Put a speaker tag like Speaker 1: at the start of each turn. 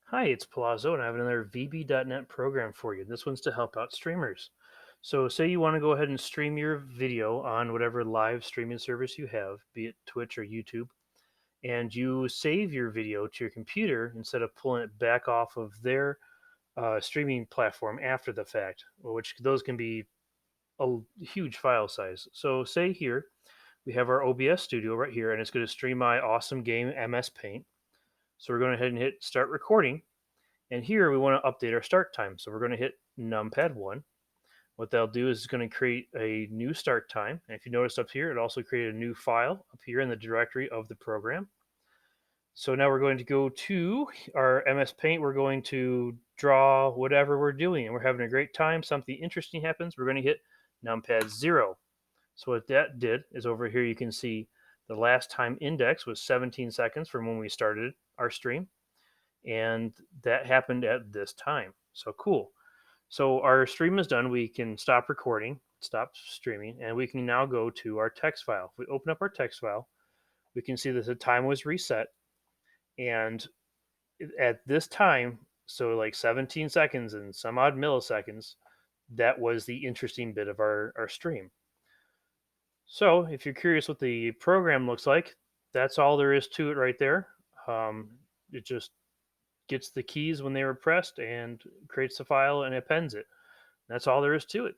Speaker 1: Hi, it's Palazzo, and I have another VB.net program for you. This one's to help out streamers. So, say you want to go ahead and stream your video on whatever live streaming service you have, be it Twitch or YouTube, and you save your video to your computer instead of pulling it back off of their streaming platform after the fact, which those can be a huge file size. So, say here we have our OBS studio right here, and it's going to stream my awesome game MS Paint. So, we're going to head and hit start recording. And here we want to update our start time. So we're going to hit numpad 1. What that'll do is it's going to create a new start time. And if you notice up here, it also created a new file up here in the directory of the program. So now we're going to go to our MS Paint. We're going to draw whatever we're doing, and we're having a great time. Something interesting happens. We're going to hit numpad 0. So what that did is over here you can see the last time index was 17 seconds from when we started our stream, and that happened at this time. So cool. So our stream is done. We can stop recording, stop streaming, and we can now go to our text file. If we open up our text file, we can see that the time was reset. And at this time, so like 17 seconds and some odd milliseconds, that was the interesting bit of our stream. So if you're curious what the program looks like, that's all there is to it right there. It just gets the keys when they were pressed and creates the file and appends it. That's all there is to it.